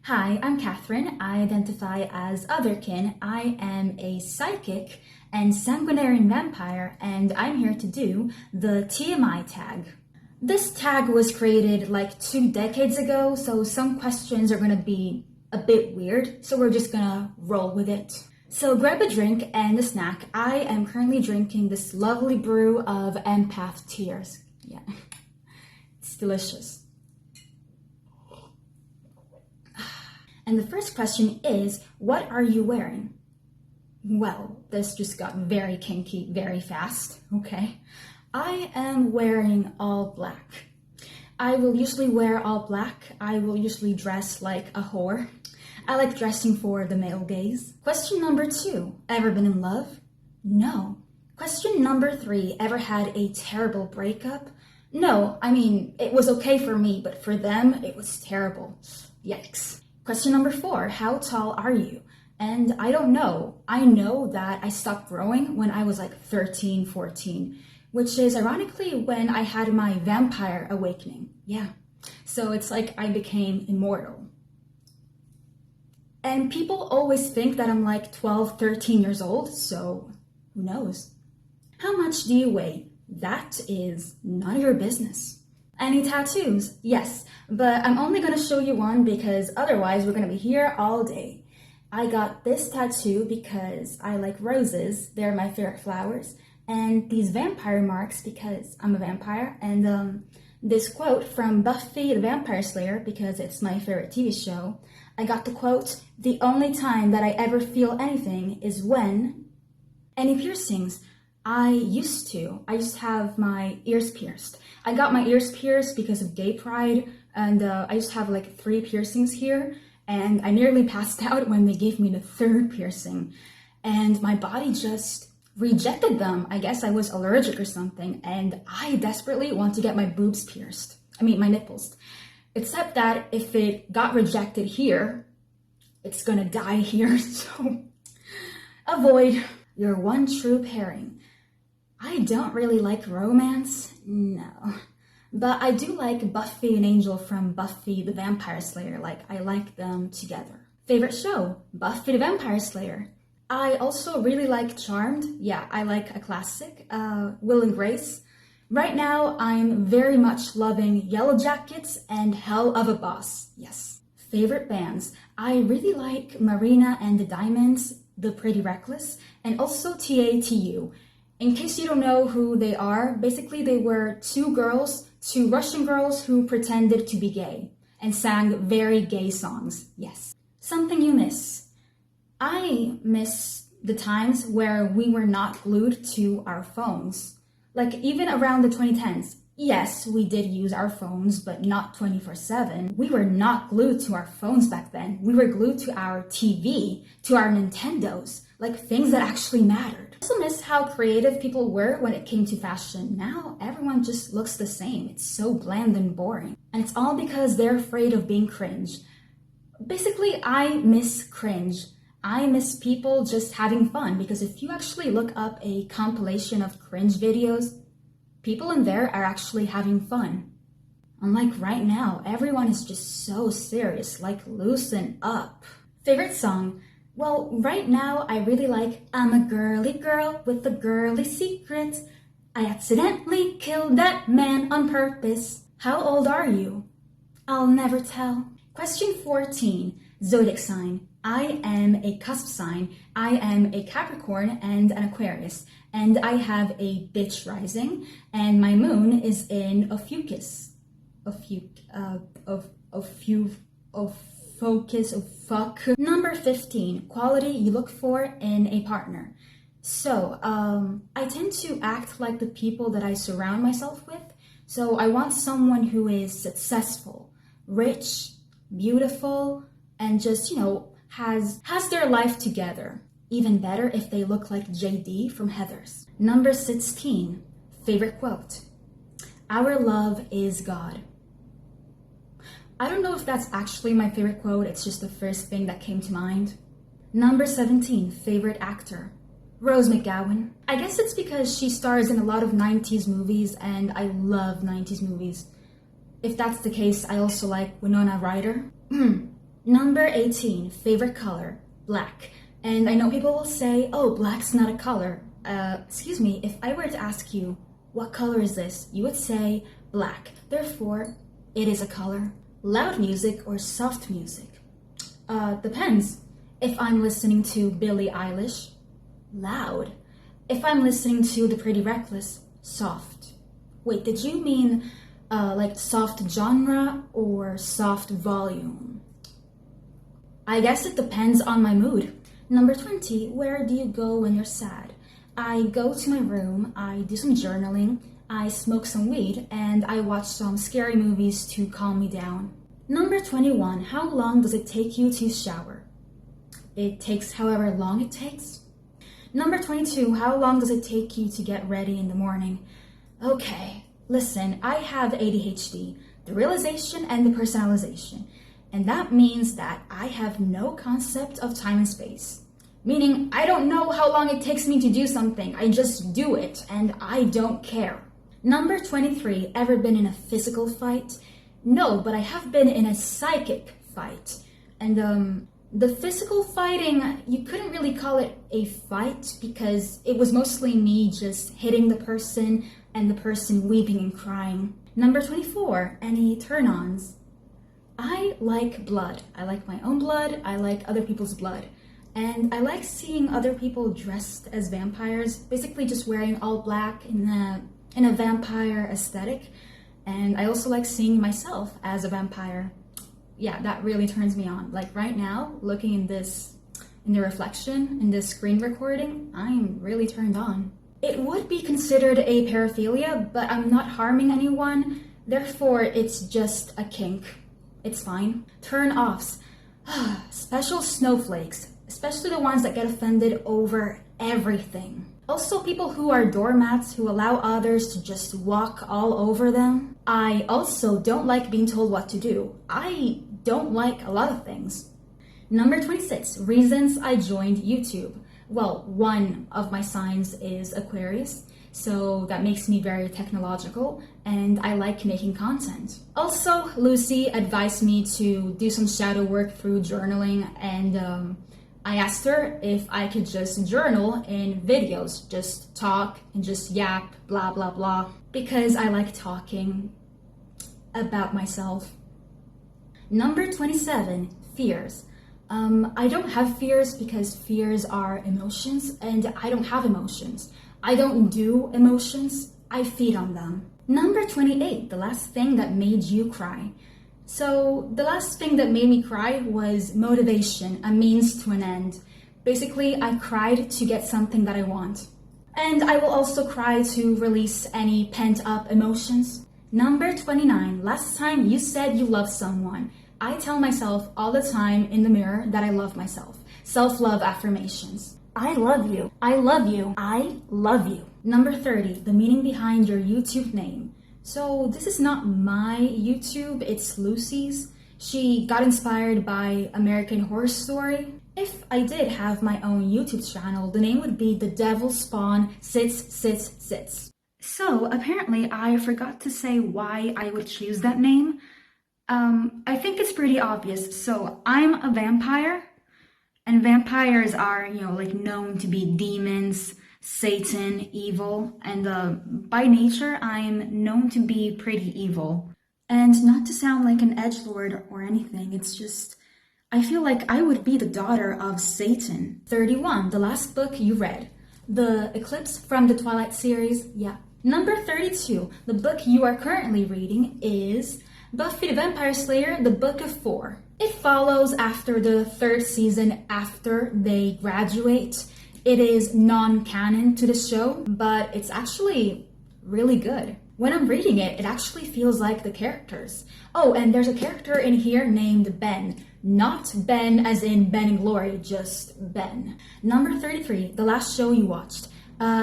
Hi, I'm Kathryn. I identify as otherkin. I am a psychic and sanguinarian vampire, and I'm here to do the TMI tag. This tag was created like 2 decades ago, so some questions are gonna be a bit weird, so we're just gonna roll with it. So grab a drink and a snack. I am currently drinking this lovely brew of Empath tears. Yeah, it's delicious. And the first question is, what are you wearing? Well, this just got very kinky very fast, okay? I am wearing all black. I will usually wear all black. I will usually dress like a whore. I like dressing for the male gaze. Question number 2, ever been in love? No. Question number 3, ever had a terrible breakup? No, I mean, it was okay for me, but for them, it was terrible. Yikes. Question number 4, how tall are you? And I don't know. I know that I stopped growing when I was like 13, 14, which is ironically when I had my vampire awakening. Yeah. So it's like I became immortal. And people always think that I'm like 12, 13 years old, so who knows? How much do you weigh? That is none of your business. Any tattoos? Yes, but I'm only gonna show you one because otherwise we're gonna be here all day. I got this tattoo because I like roses, they're my favorite flowers, and these vampire marks because I'm a vampire, and this quote from Buffy the Vampire Slayer because it's my favorite TV show. I got the quote, "The only time that I ever feel anything is when..." Any piercings? I used to have my ears pierced. I got my ears pierced because of gay pride, and I used to have like 3 piercings here, and I nearly passed out when they gave me the 3rd piercing, and my body just rejected them. I guess I was allergic or something, and I desperately want to get my boobs pierced. I mean, my nipples. Except that if it got rejected here, it's gonna die here, so avoid. Your one true pairing. I don't really like romance, no. But I do like Buffy and Angel from Buffy the Vampire Slayer, like I like them together. Favorite show? Buffy the Vampire Slayer. I also really like Charmed. Yeah, I like a classic, Will and Grace. Right now, I'm very much loving Yellow Jackets and Hell of a Boss, yes. Favorite bands? I really like Marina and the Diamonds, The Pretty Reckless, and also TATU. In case you don't know who they are, basically they were 2 Russian girls who pretended to be gay and sang very gay songs, yes. Something you miss. I miss the times where we were not glued to our phones. Like even around the 2010s. Yes, we did use our phones, but not 24/7. We were not glued to our phones back then. We were glued to our TV, to our Nintendos, like things that actually mattered. I also miss how creative people were when it came to fashion. Now everyone just looks the same. It's so bland and boring. And it's all because they're afraid of being cringe. Basically, I miss cringe. I miss people just having fun, because if you actually look up a compilation of cringe videos, people in there are actually having fun. Unlike right now, everyone is just so serious, like loosen up. Favorite song? Well, right now I really like I'm a girly girl with a girly secret. I accidentally killed that man on purpose. How old are you? I'll never tell. Question 14, zodiac sign. I am a cusp sign. I am a Capricorn and an Aquarius, and I have a bitch rising, and my moon is in Ophiuchus. Number 15, quality you look for in a partner. So, I tend to act like the people that I surround myself with. So I want someone who is successful, rich, beautiful, and just, has their life together. Even better if they look like JD from Heathers. Number 16, favorite quote. Our love is God. I don't know if that's actually my favorite quote, it's just the first thing that came to mind. Number 17, favorite actor. Rose McGowan. I guess it's because she stars in a lot of 90s movies, and I love 90s movies. If that's the case, I also like Winona Ryder. Number 18, favorite color, black. And I know people will say, oh, black's not a color. Excuse me, if I were to ask you, what color is this? You would say black. Therefore, it is a color. Loud music or soft music? Depends. If I'm listening to Billie Eilish, loud. If I'm listening to The Pretty Reckless, soft. Wait, did you mean like soft genre or soft volume? I guess it depends on my mood. Number 20, where do you go when you're sad? I go to my room, I do some journaling, I smoke some weed, and I watch some scary movies to calm me down. Number 21, how long does it take you to shower? It takes however long it takes. Number 22, how long does it take you to get ready in the morning? Okay, listen, I have ADHD, the realization and the personalization. And that means that I have no concept of time and space. Meaning, I don't know how long it takes me to do something. I just do it, and I don't care. Number 23, ever been in a physical fight? No, but I have been in a psychic fight. And the physical fighting, you couldn't really call it a fight because it was mostly me just hitting the person and the person weeping and crying. Number 24, any turn-ons? I like blood. I like my own blood. I like other people's blood. And I like seeing other people dressed as vampires, basically just wearing all black in a vampire aesthetic. And I also like seeing myself as a vampire. Yeah, that really turns me on. Like right now, looking in the reflection, in this screen recording, I'm really turned on. It would be considered a paraphilia, but I'm not harming anyone. Therefore, it's just a kink. It's fine. Turn-offs. Special snowflakes. Especially the ones that get offended over everything. Also, people who are doormats who allow others to just walk all over them. I also don't like being told what to do. I don't like a lot of things. Number 26, reasons I joined YouTube. Well, one of my signs is Aquarius, so that makes me very technological, and I like making content. Also, Lucy advised me to do some shadow work through journaling, and I asked her if I could just journal in videos, just talk and just yap, blah, blah, blah, because I like talking about myself. Number 27, fears. I don't have fears because fears are emotions and I don't have emotions. I don't do emotions, I feed on them. Number 28, the last thing that made you cry. So the last thing that made me cry was motivation, a means to an end. Basically, I cried to get something that I want. And I will also cry to release any pent-up emotions. Number 29, last time you said you love someone. I tell myself all the time in the mirror that I love myself. Self-love affirmations. I love you. I love you. I love you. Number 30, the meaning behind your YouTube name. So this is not my YouTube, it's Lucy's. She got inspired by American Horror Story. If I did have my own YouTube channel, the name would be The Devil Spawn Sits. So apparently I forgot to say why I would choose that name. I think it's pretty obvious. So I'm a vampire, and vampires are, like known to be demons, Satan, evil, and by nature, I'm known to be pretty evil. And not to sound like an edgelord or anything, it's just, I feel like I would be the daughter of Satan. 31, the last book you read. The Eclipse from the Twilight series, yeah. Number 32, the book you are currently reading is Buffy the Vampire Slayer, the Book of 4. It follows after the 3rd season after they graduate. It is non-canon to the show, but it's actually really good. When I'm reading it, it actually feels like the characters. Oh, and there's a character in here named Ben. Not Ben as in Ben and Glory, just Ben. Number 33, the last show you watched.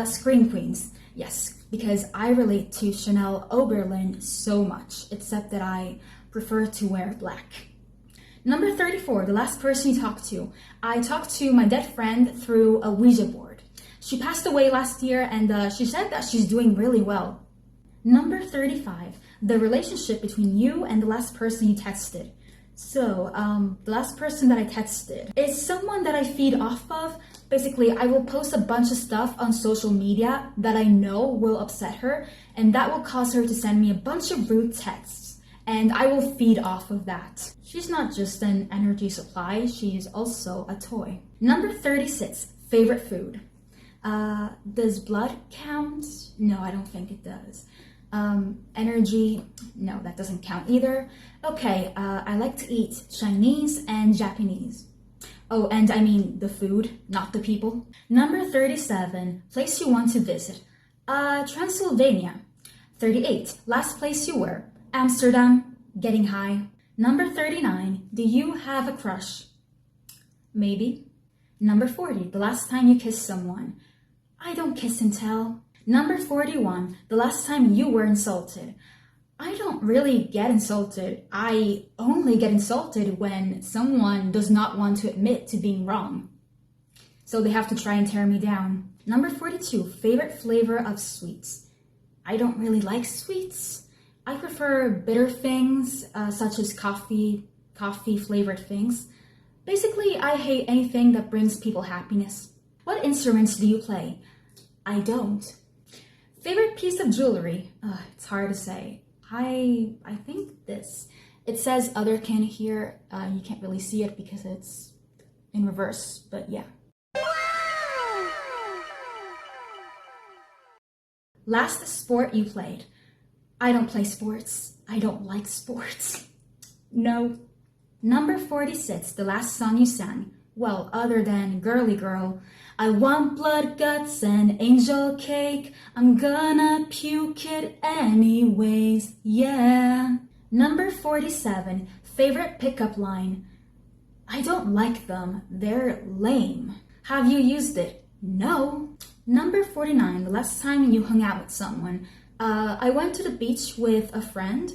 Scream Queens. Yes, because I relate to Chanel Oberlin so much, except that I prefer to wear black. Number 34, the last person you talked to. I talked to my dead friend through a Ouija board. She passed away last year and she said that she's doing really well. Number 35, the relationship between you and the last person you texted. So, the last person that I texted is someone that I feed off of. Basically, I will post a bunch of stuff on social media that I know will upset her, and that will cause her to send me a bunch of rude texts, and I will feed off of that. She's not just an energy supply, she's also a toy. Number 36, favorite food. Does blood count? No, I don't think it does. Energy, no, that doesn't count either. Okay, I like to eat Chinese and Japanese. Oh, and I mean the food, not the people. Number 37, place you want to visit. Transylvania. 38, last place you were. Amsterdam, getting high. Number 39, do you have a crush? Maybe. Number 40, the last time you kissed someone. I don't kiss and tell. Number 41, the last time you were insulted. I don't really get insulted. I only get insulted when someone does not want to admit to being wrong. So they have to try and tear me down. Number 42, favorite flavor of sweets. I don't really like sweets. I prefer bitter things, such as coffee flavored things. Basically, I hate anything that brings people happiness. What instruments do you play? I don't. Favorite piece of jewelry? It's hard to say. I think this. It says otherkin here. You can't really see it because it's in reverse, but yeah. Last sport you played. I don't play sports. I don't like sports. No. Number 46, the last song you sang. Well, other than Girly Girl. I want blood, guts, and angel cake. I'm gonna puke it anyways, yeah. Number 47, favorite pickup line. I don't like them. They're lame. Have you used it? No. Number 49, the last time you hung out with someone. I went to the beach with a friend,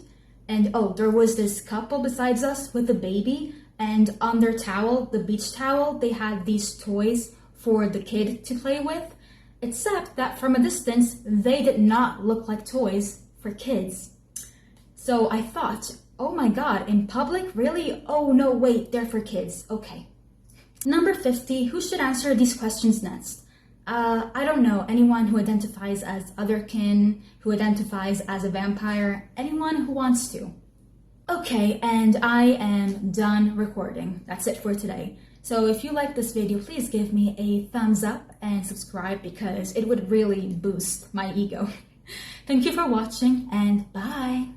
and there was this couple besides us with a baby, and on their towel, the beach towel, they had these toys for the kid to play with, except that from a distance, they did not look like toys for kids. So I thought, oh my god, in public, really? Oh no, wait, they're for kids, okay. Number 50, who should answer these questions next? I don't know, anyone who identifies as otherkin, who identifies as a vampire, anyone who wants to. Okay, and I am done recording. That's it for today. So if you like this video, please give me a thumbs up and subscribe because it would really boost my ego. Thank you for watching and bye!